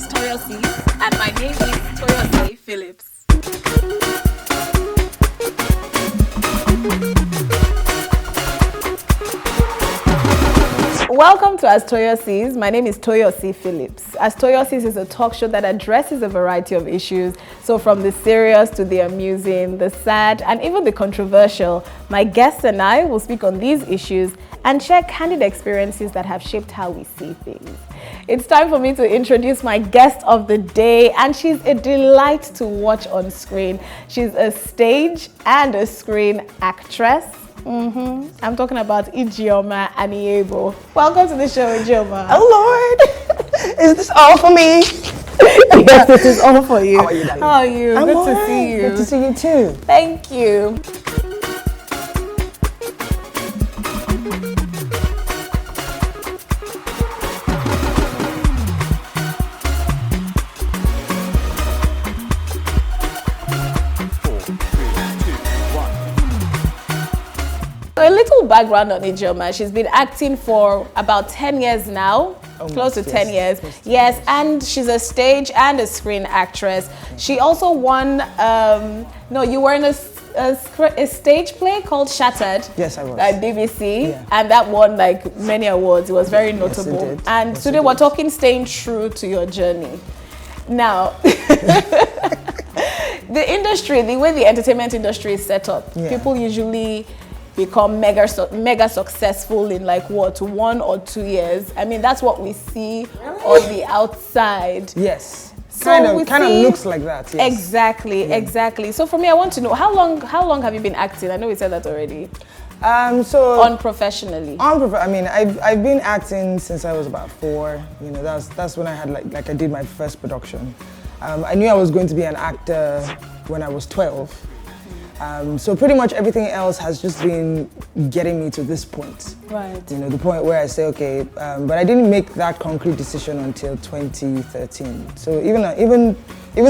as Toyo and my name is Toyo Phillips. Welcome to As Toyo Sees. My name is Toyo Phillips. As Toyo Sees is a talk show that addresses a variety of issues. So from the serious to the amusing, the sad, and even the controversial, my guests and I will speak on these issues and share candid experiences that have shaped how we see things. It's time for me to introduce my guest of the day, and she's a delight to watch on screen. She's a stage and a screen actress. I'm talking about Ijeoma Aniebo. Welcome to the show, Ijeoma. Oh Lord, is this all for me? Yes, this is all for you. How are you, darling? How are you? I'm Good to see you. Good to see you too. Thank you. So a little background on Ijeoma. She's been acting for about 10 years now, close to 10 years. Yes, and she's a stage and a screen actress. She also won, you were in a stage play called Shattered. Yes, I was. At BBC, and that won like many awards. It was very notable. Yes, it did. And Yes, today we're talking staying true to your journey. Now, the industry, the way the entertainment industry is set up, people usually become mega successful in like what, 1 or 2 years. I mean, that's what we see on the outside. Yes. So kind of looks like that. Yes. Exactly. So for me, I want to know how long have you been acting? I know we said that already. So unprofessionally. I mean, I've been acting since I was about 4. You know, that's when I had like I did my first production. I knew I was going to be an actor when I was 12. So pretty much everything else has just been getting me to this point. Right. You know, the point where I say, okay, but I didn't make that concrete decision until 2013. So even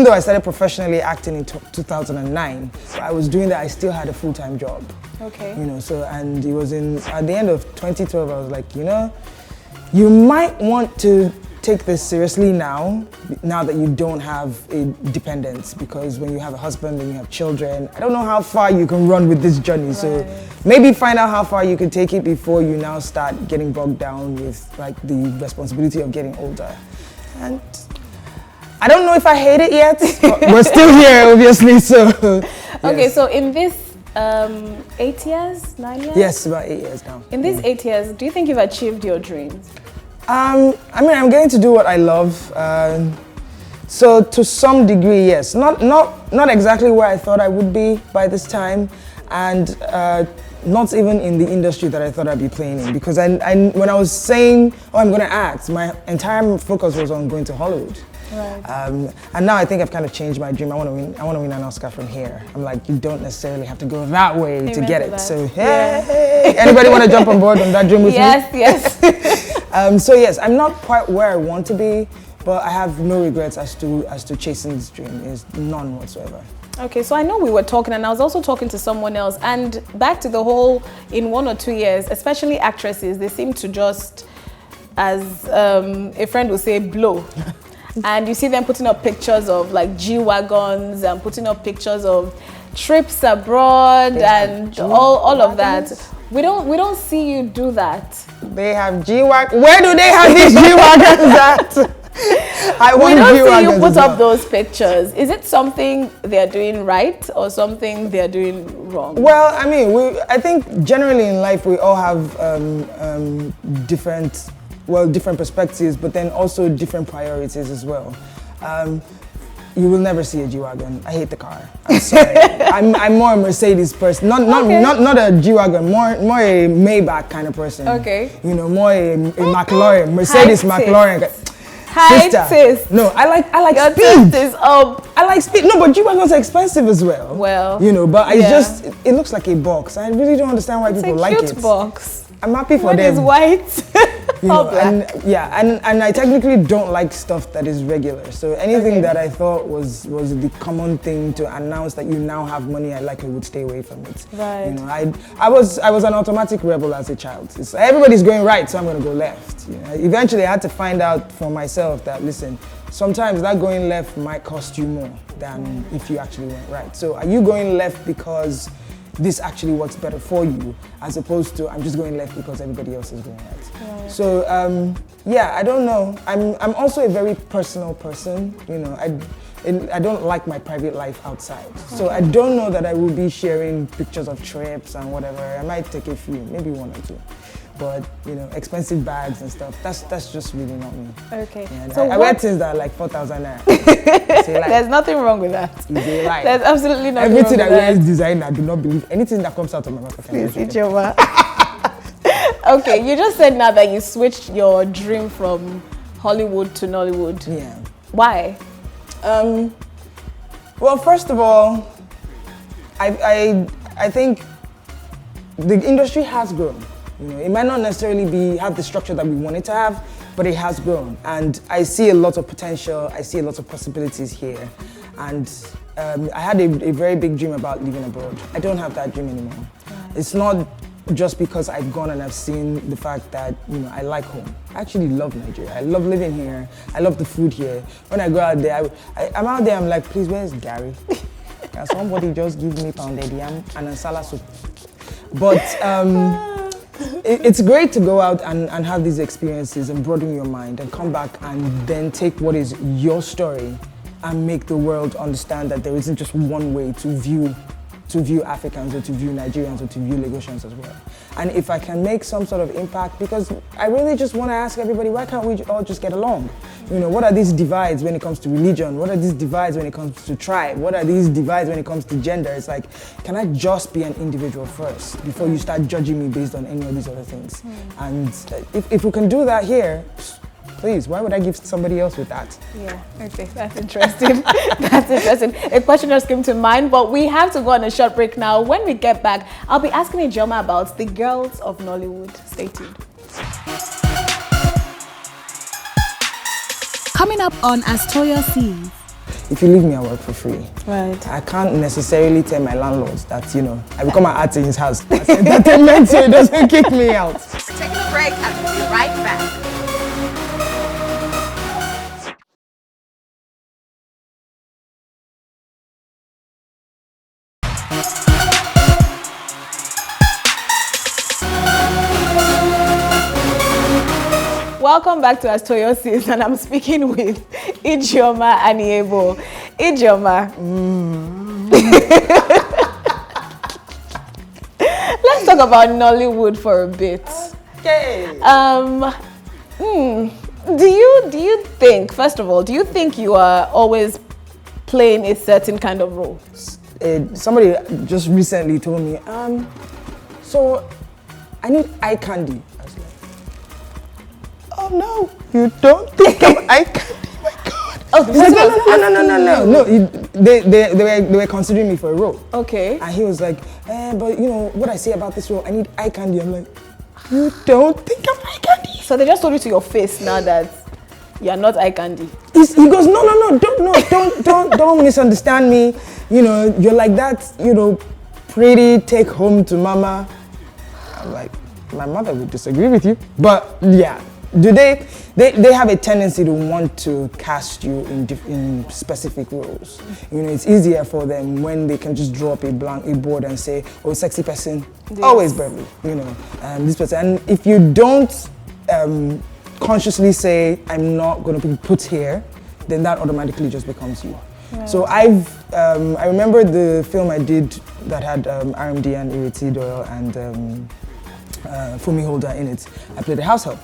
though I started professionally acting in 2009, I was doing that, I still had a full-time job. Okay. You know, so, and it was at the end of 2012, I was like, you know, you might want to take this seriously now that you don't have a dependence, because when you have a husband and you have children, I don't know how far you can run with this journey. Right. So maybe find out how far you can take it before you now start getting bogged down with like the responsibility of getting older. And I don't know if I hate it yet, but we're still here, obviously. So okay, so in this 8 years, 9 years? Yes, about 8 years now. In these 8 years, do you think you've achieved your dreams? I mean, I'm getting to do what I love. So to some degree, yes. Not exactly where I thought I would be by this time, and not even in the industry that I thought I'd be playing in. Because when I was saying, oh, I'm going to act, my entire focus was on going to Hollywood. Right. And now I think I've kind of changed my dream. I want to win an Oscar from here. I'm like, you don't necessarily have to go that way to get it. So hey, anybody want to jump on board on that dream with me? Yes. So yes, I'm not quite where I want to be, but I have no regrets as to chasing this dream. Is none whatsoever. Okay, so I know we were talking, and I was also talking to someone else, and back to the whole, in 1 or 2 years, especially actresses, they seem to just, as a friend would say, blow. And you see them putting up pictures of like G-Wagons and putting up pictures of trips abroad and all of that. We don't see you do that. They have G-Wagons. Where do they have these G-Wagons at? We don't see you put up those pictures. Is it something they're doing right or something they're doing wrong? Well, I mean, I think generally in life we all have different perspectives, but then also different priorities as well. You will never see a G-Wagon. I hate the car. I'm sorry. I'm more a Mercedes person. Not a G-Wagon, more a Maybach kind of person. Okay. You know, more a McLaren, Mercedes McLaren. Hi, sis. No, I like your speed. Is up. I like speed. No, but G-Wagons are expensive as well. Well, you know, but it looks like a box. I really don't understand why people like it. It's a cute box. I'm happy for them. What is white? You know, and I technically don't like stuff that is regular. So anything that I thought was the common thing to announce that you now have money, I would stay away from it. Right. You know, I was an automatic rebel as a child. Everybody's going right, so I'm going to go left. You know, eventually, I had to find out for myself that, listen, sometimes that going left might cost you more than if you actually went right. So are you going left because this actually works better for you, as opposed to I'm just going left because everybody else is going right. So I don't know. I'm also a very personal person. You know, I don't like my private life outside. So I don't know that I will be sharing pictures of trips and whatever. I might take a few, maybe one or two. But you know, expensive bags and stuff, that's just really not me. Okay. Yeah, so I wear things that are like 4,000 naira. There's nothing wrong with that. There's absolutely nothing Everything wrong with I wear is designer. I do not believe anything that comes out of my mouth. Please, Ijeoma. Okay, you just said now that you switched your dream from Hollywood to Nollywood. Yeah. Why? Well, first of all, I think the industry has grown. You know, it might not necessarily have the structure that we want it to have, but it has grown. And I see a lot of potential, I see a lot of possibilities here. And I had a very big dream about living abroad. I don't have that dream anymore. Right. It's not just because I've gone and I've seen the fact that, you know, I like home. I actually love Nigeria. I love living here. I love the food here. When I go out there, I'm out there, I'm like, please, where's Gary? Can somebody just give me pounded yam and a salad soup? But it's great to go out and have these experiences and broaden your mind and come back and then take what is your story and make the world understand that there isn't just one way to view Africans or to view Nigerians or to view Lagosians as well. And if I can make some sort of impact, because I really just want to ask everybody, why can't we all just get along? You know, what are these divides when it comes to religion? What are these divides when it comes to tribe? What are these divides when it comes to gender? It's like, can I just be an individual first before you start judging me based on any of these other things? And if we can do that here, please, why would I give somebody else with that? Yeah, okay, that's interesting. That's interesting. A question just came to mind, but we have to go on a short break now. When we get back, I'll be asking Ijeoma about the girls of Nollywood. Stay tuned. Coming up on As Toyo Sees. If you leave me, I work for free. Right. I can't necessarily tell my landlords that, you know, I become an artist in his house. That's entertainment, so he doesn't kick me out. We're taking a break and we'll be right back. Welcome back to As Toyo Sees, and I'm speaking with Ijeoma Aniebo. Ijeoma. Let's talk about Nollywood for a bit. Okay. Do you think, first of all, do you think you are always playing a certain kind of role? Somebody just recently told me, so I need eye candy. I was like, oh no, you don't think I'm eye candy? My God. Oh, He's like, no. They were considering me for a role. Okay. And he was like, but you know what I say about this role? I need eye candy. I'm like, you don't think I'm eye candy? So they just told you to your face now that you're not eye candy. He goes, no, don't misunderstand me. You know, you're like that, you know, pretty take home to mama. I'm like, my mother would disagree with you. But yeah, they have a tendency to want to cast you in specific roles. You know, it's easier for them when they can just draw up a board and say, oh, sexy person, yes. Always Beverly, you know, this person. And if you don't consciously say, I'm not going to be put here, then that automatically just becomes you. Yeah. So I remember the film I did that had RMD and Ireti Doyle and Fumi Holder in it. I played a house help.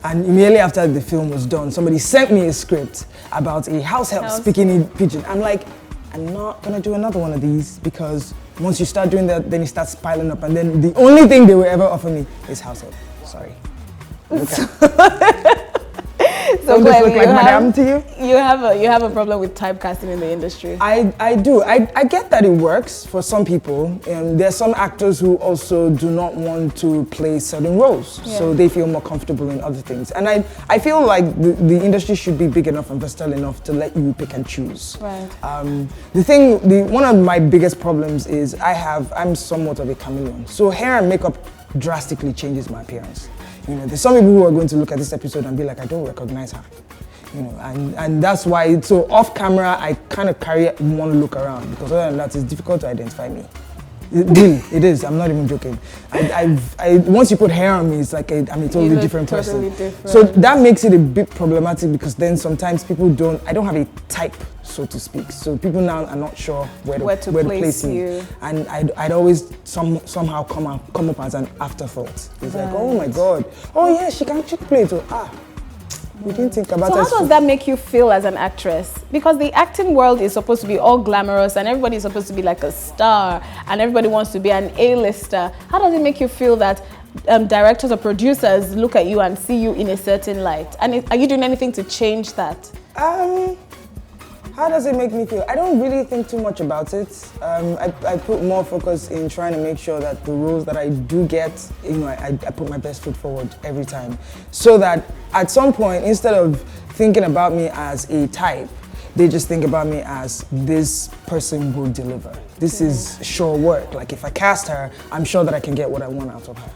And immediately after the film was done, somebody sent me a script about a house help speaking in pidgin. I'm like, I'm not gonna do another one of these because once you start doing that, then it starts piling up. And then the only thing they will ever offer me is house help. Sorry. Okay. Don't this look like madam to you? You have a problem with typecasting in the industry. I do. I get that it works for some people. There are some actors who also do not want to play certain roles, so they feel more comfortable in other things. And I feel like the industry should be big enough and versatile enough to let you pick and choose. Right. One of my biggest problems is I'm somewhat of a chameleon. So hair and makeup drastically changes my appearance. There's some people who are going to look at this episode and be like, I don't recognize her. And that's why, so off camera, I kind of carry one look around, because other than that, it's difficult to identify me. It is, I'm not even joking. Once you put hair on me, it's like I'm a totally different person. So that makes it a bit problematic, because then sometimes I don't have a type, so to speak. So people now are not sure where to place me. And I'd always somehow come up as an afterthought. It's like, oh my God, oh yeah, she can actually play it. We didn't think about it. So how does that make you feel as an actress? Because the acting world is supposed to be all glamorous and everybody's supposed to be like a star and everybody wants to be an A-lister. How does it make you feel that directors or producers look at you and see you in a certain light? And are you doing anything to change that? How does it make me feel? I don't really think too much about it. I put more focus in trying to make sure that the roles that I do get, I put my best foot forward every time. So that at some point, instead of thinking about me as a type, they just think about me as this person will deliver. This is sure work. Like if I cast her, I'm sure that I can get what I want out of her.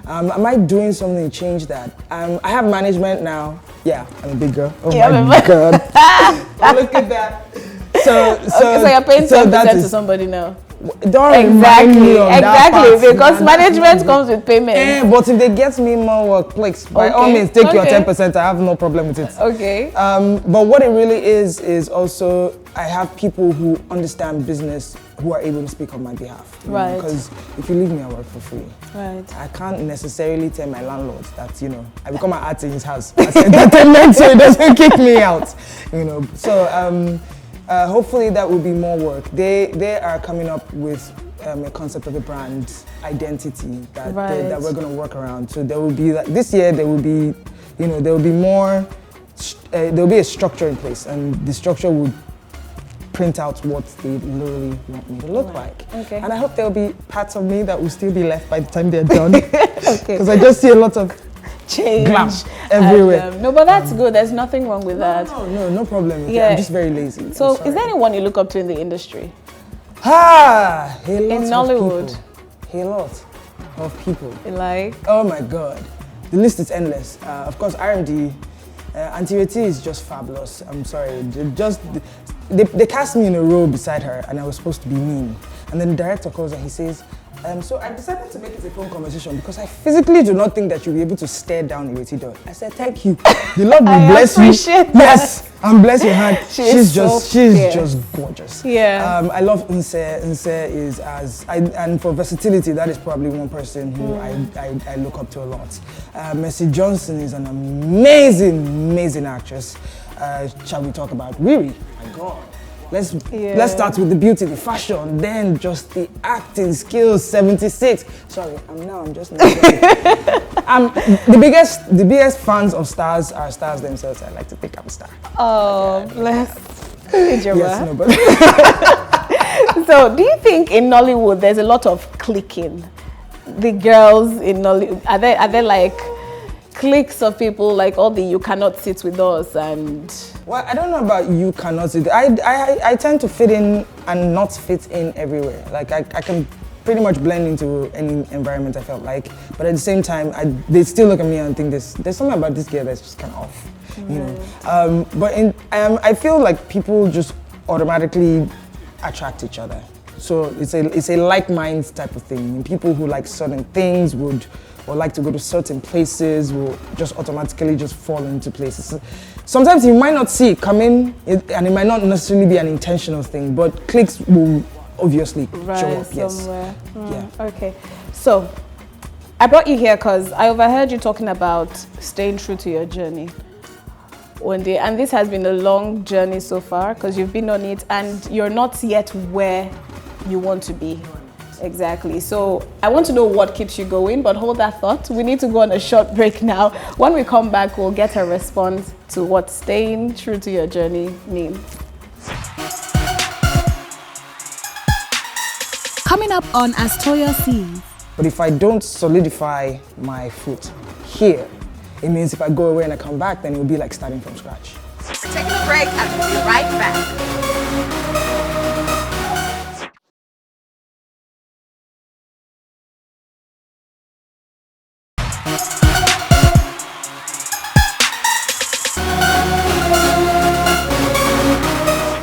Am I doing something to change that? I have management now. Yeah, I'm a big girl. Oh my God. Look at that. So you're paying 10% to somebody now. Don't remind me of that part, because management comes with payment. But if they get me more work, please, by all means, take your 10%. I have no problem with it. Okay. But what it really is also I have people who understand business who are able to speak on my behalf. Right. Because if you leave me, I work for free. Right. I can't necessarily tell my landlord that, I become an artist in his house as entertainment so he doesn't kick me out. So hopefully that will be more work. They are coming up with a concept of a brand identity that we're going to work around. So there will be this year there will be, there will be more. There will be a structure in place, and the structure would print out what they literally want me to look like. Okay. And I hope there will be parts of me that will still be left by the time they're done. Because I just see a lot of change glam everywhere. No, but that's good. There's nothing wrong with that. No problem. Yeah. I'm just very lazy. So is there anyone you look up to in the industry? A lot in Nollywood. A lot of people. Like? Oh my God. The list is endless. Of course, R&D. Auntie Reti is just fabulous. I'm sorry. They cast me in a role beside her and I was supposed to be mean. And then the director calls and he says, so I decided to make it a phone conversation because I physically do not think that you'll be able to stare down Ireti Doll. I said, thank you. The Lord will bless you. Yes, and bless your hand. She's just gorgeous. Yeah. I love Nse. Nse is and for versatility, that is probably one person who I look up to a lot. Mercy Johnson is an amazing actress. Shall we talk about Riri? My God. Let's start with the beauty, the fashion, then just the acting skills. 76. Sorry, I'm just not the biggest fans of stars are stars themselves. I like to think I'm a star. Oh, bless. Ijeoma. Yes, no, but So, do you think in Nollywood there's a lot of cliquing? The girls in Nollywood, are they like cliques of people like all the you cannot sit with us and... Well, I don't know about you cannot sit. I tend to fit in and not fit in everywhere. Like I can pretty much blend into any environment I felt like, but at the same time, they still look at me and think there's something about this girl that's just kind of off, you know. But I feel like people just automatically attract each other. So it's a like minds type of thing. People who like certain things or like to go to certain places will just automatically just fall into places. Sometimes you might not see it coming, and it might not necessarily be an intentional thing, but cliques will obviously show up. Somewhere. Yes. Yeah. Okay. So I brought you here because I overheard you talking about staying true to your journey one day, and this has been a long journey so far because you've been on it, and you're not yet where you want to be. Exactly. So I want to know what keeps you going, but hold that thought. We need to go on a short break now. When we come back, we'll get a response to what staying true to your journey means. Coming up on As Toyo Sees. But if I don't solidify my foot here, it means if I go away and I come back, then it will be like starting from scratch. We're taking a break and we'll be right back.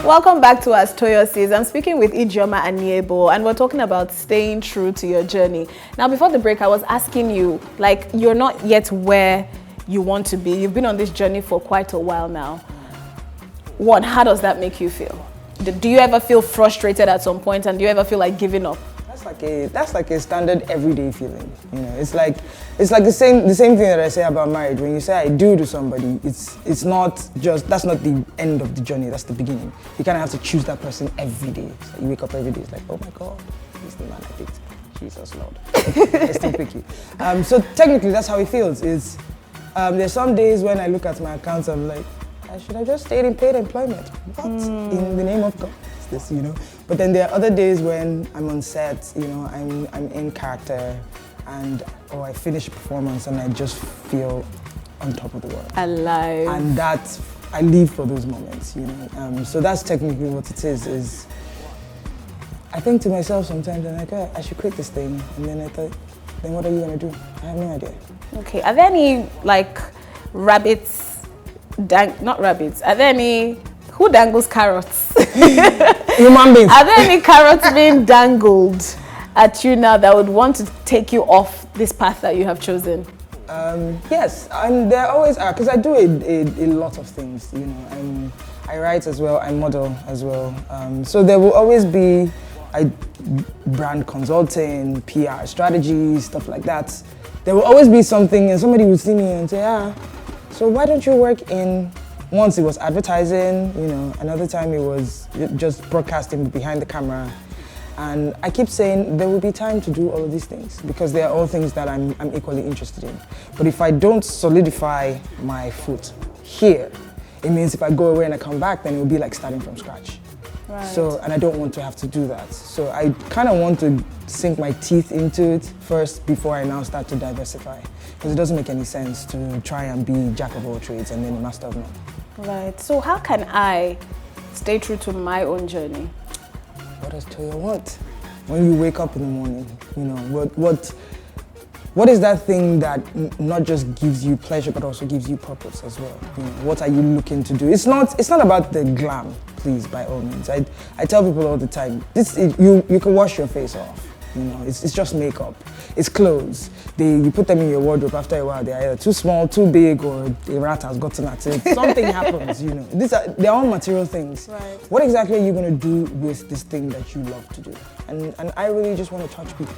Welcome back to As Toyo Sees. I'm speaking with Ijeoma Aniebo, and we're talking about staying true to your journey. Now, before the break, I was asking you, like, you're not yet where you want to be. You've been on this journey for quite a while now. One, how does that make you feel? Do you ever feel frustrated at some point, and do you ever feel like giving up? That's like a standard everyday feeling. You know, it's like the same thing that I say about marriage. When you say I do to somebody, it's not just, that's not the end of the journey. That's the beginning. You kind of have to choose that person every day. So you wake up every day, it's like, oh my God, he's the man I picked. Jesus Lord, I still pick you. So technically, that's how it feels. There's some days when I look at my accounts, I'm like, I should have just stayed in paid employment. What in the name of God is this, you know? But then there are other days when I'm on set, you know, I'm in character, or I finish a performance and I just feel on top of the world. Alive. And I live for those moments, you know. So that's technically what it is I think to myself sometimes, I'm like, oh, I should quit this thing. And then I thought, then what are you gonna do? I have no idea. Okay, are there any, like, not rabbits, are there any, who dangles carrots? Human beings. Are there any carrots being dangled at you now that would want to take you off this path that you have chosen? Yes, and there always are, because I do a lot of things, you know. I write as well, I model as well. So there will always be brand consulting, PR strategies, stuff like that. There will always be something, and somebody would see me and say, so why don't you work in, once it was advertising, you know, another time it was just broadcasting behind the camera. And I keep saying there will be time to do all of these things because they are all things that I'm equally interested in. But if I don't solidify my foot here, it means if I go away and I come back, then it will be like starting from scratch. Right. So, and I don't want to have to do that. So I kind of want to sink my teeth into it first before I now start to diversify. Because it doesn't make any sense to try and be jack of all trades and then a master of none. Right. So how can I stay true to my own journey? What does Toyo want? When you wake up in the morning, you know, what is that thing that not just gives you pleasure but also gives you purpose as well? You know, what are you looking to do? It's not about the glam, please, by all means. I tell people all the time, you can wash your face off. You know, it's just makeup. It's clothes. You put them in your wardrobe. After a while, they're either too small, too big, or a rat has gotten at it. Something happens, you know. They're all material things. Right. What exactly are you going to do with this thing that you love to do? And I really just want to touch people.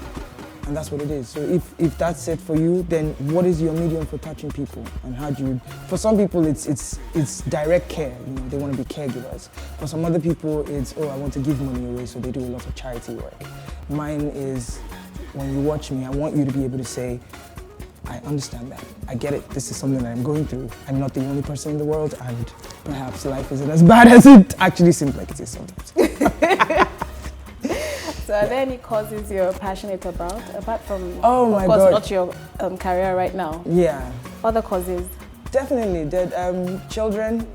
And that's what it is. So if that's it for you, then what is your medium for touching people? And how do you, for some people it's direct care, you know, they want to be caregivers. For some other people it's, I want to give money away, so they do a lot of charity work. Mine is, when you watch me, I want you to be able to say, I understand that, I get it, this is something that I'm going through. I'm not the only person in the world, and perhaps life isn't as bad as it actually seems like it is sometimes. So are there any causes you're passionate about, apart from, of course, God, not your career right now? Yeah. Other causes? Definitely. Children,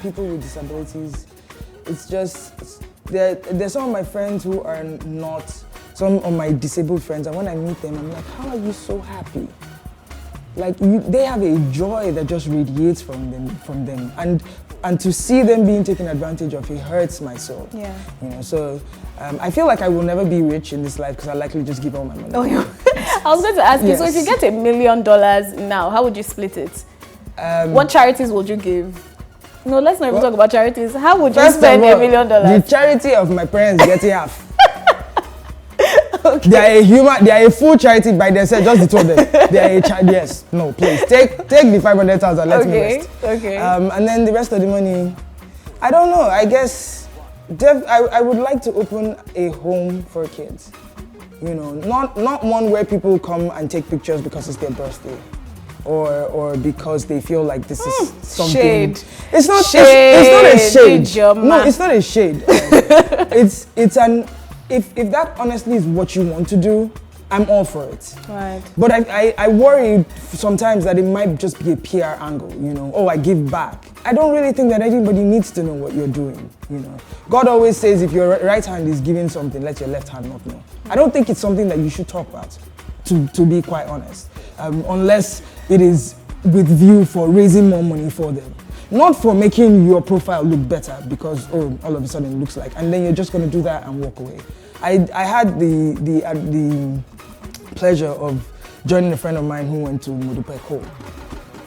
people with disabilities. It's just, there's some of my friends who are not, some of my disabled friends, and when I meet them, I'm like, how are you so happy? Like, they have a joy that just radiates from them. And to see them being taken advantage of, it hurts my soul. Yeah. You know, so I feel like I will never be rich in this life because I likely just give all my money. Oh, I was going to ask you, so if you get $1 million now, how would you split it? What charities would you give? No, let's not even talk about charities. How would you spend $1 million? The charity of my parents getting half. Okay. They are a full charity by themselves, just the two of them. They are a charity, yes. No, please. Take the 500,000, let me rest. Okay. And then the rest of the money, I don't know, I guess, I would like to open a home for kids. You know, not one where people come and take pictures because it's their birthday. Or because they feel like this is something. Shade. It's not. Shade. It's not a shade. Ijeoma. No, it's not a shade. It's an. If that honestly is what you want to do, I'm all for it. Right. But I worry sometimes that it might just be a PR angle. You know, oh, I give back. I don't really think that anybody needs to know what you're doing. You know, God always says if your right hand is giving something, let your left hand not know. I don't think it's something that you should talk about. To be quite honest, unless it is with view for raising more money for them, not for making your profile look better because all of a sudden it looks like, and then you're just going to do that and walk away. I had the pleasure of joining a friend of mine who went to Modupeko,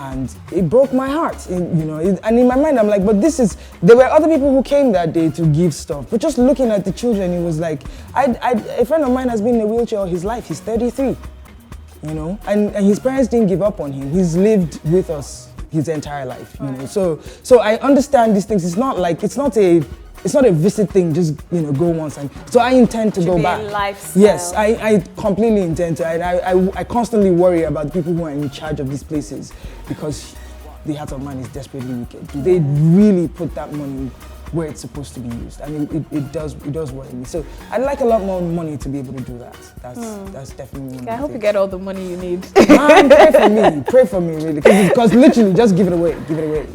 and it broke my heart. And in my mind I'm like, but there were other people who came that day to give stuff, but just looking at the children, it was like, a friend of mine has been in a wheelchair all his life. He's 33, you know, and his parents didn't give up on him. He's lived with us his entire life, you know. So I understand these things. It's not a visit thing, just go once. And so I intend to go back. Lifestyle. Yes, I completely intend to. I constantly worry about people who are in charge of these places because the heart of man is desperately wicked. Do they really put that money where it's supposed to be used? I mean, it does worry me. So I'd like a lot more money to be able to do that. That's definitely one of the I hope you things. get all the money you need. Man, pray for me, really, because literally, just give it away.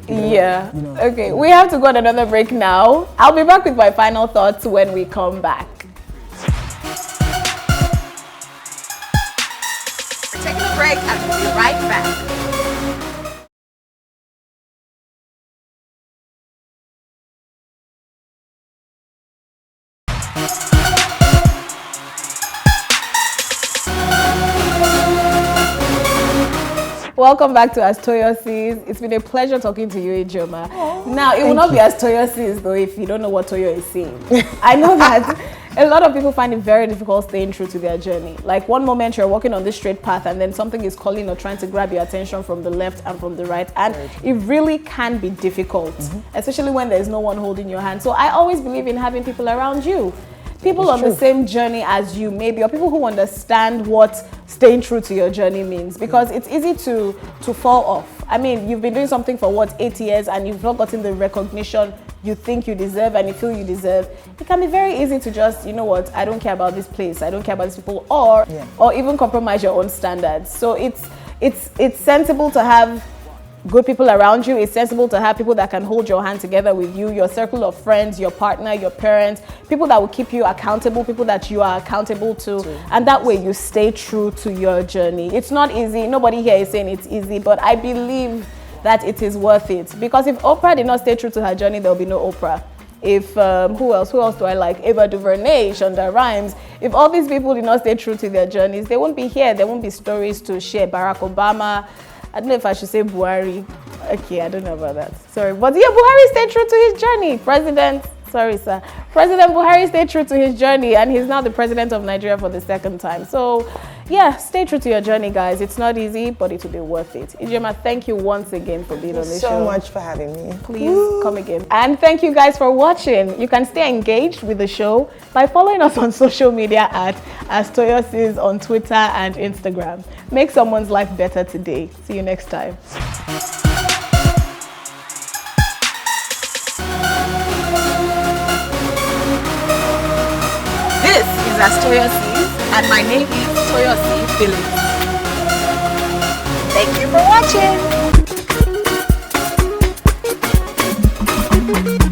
Yeah. Okay, we have to go on another break now. I'll be back with my final thoughts when we come back. We're taking a break and we'll be right back. Welcome back to As Toyo Sees. It's been a pleasure talking to you, Ijeoma. Now, it will not be As Toyo Sees though if you don't know what Toyo is saying. I know that a lot of people find it very difficult staying true to their journey. Like one moment you're walking on this straight path and then something is calling or trying to grab your attention from the left and from the right. And it really can be difficult, especially when there's no one holding your hand. So I always believe in having people around you. People on the same journey as you maybe, or people who understand what staying true to your journey means, because it's easy to fall off. I mean, you've been doing something for 8 years and you've not gotten the recognition you think you deserve and you feel you deserve. It can be very easy to just, you know what, I don't care about this place, I don't care about these people, or even compromise your own standards. So it's sensible to have good people around you. It's sensible to have people that can hold your hand together with you, your circle of friends, your partner, your parents, people that will keep you accountable, people that you are accountable to, and that way you stay true to your journey. It's not easy. Nobody here is saying it's easy, but I believe that it is worth it, because if Oprah did not stay true to her journey, there will be no Oprah. If who else do I like? Ava DuVernay, Shonda Rhimes. If all these people did not stay true to their journeys, they won't be here. There won't be stories to share. Barack Obama. I don't know if I should say Buhari. Okay, I don't know about that. Sorry. But yeah, Buhari stayed true to his journey. President Buhari stayed true to his journey, and he's now the president of Nigeria for the second time. So yeah, stay true to your journey, guys. It's not easy, but it will be worth it. Ijeoma, thank you once again for being on the show. Thank you so much for having me. Please come again. And thank you guys for watching. You can stay engaged with the show by following us on social media at As Toyo Sees on Twitter and Instagram. Make someone's life better today. See you next time. This is As Toyo Sees, and my name is Toyo Phillips. Thank you for watching.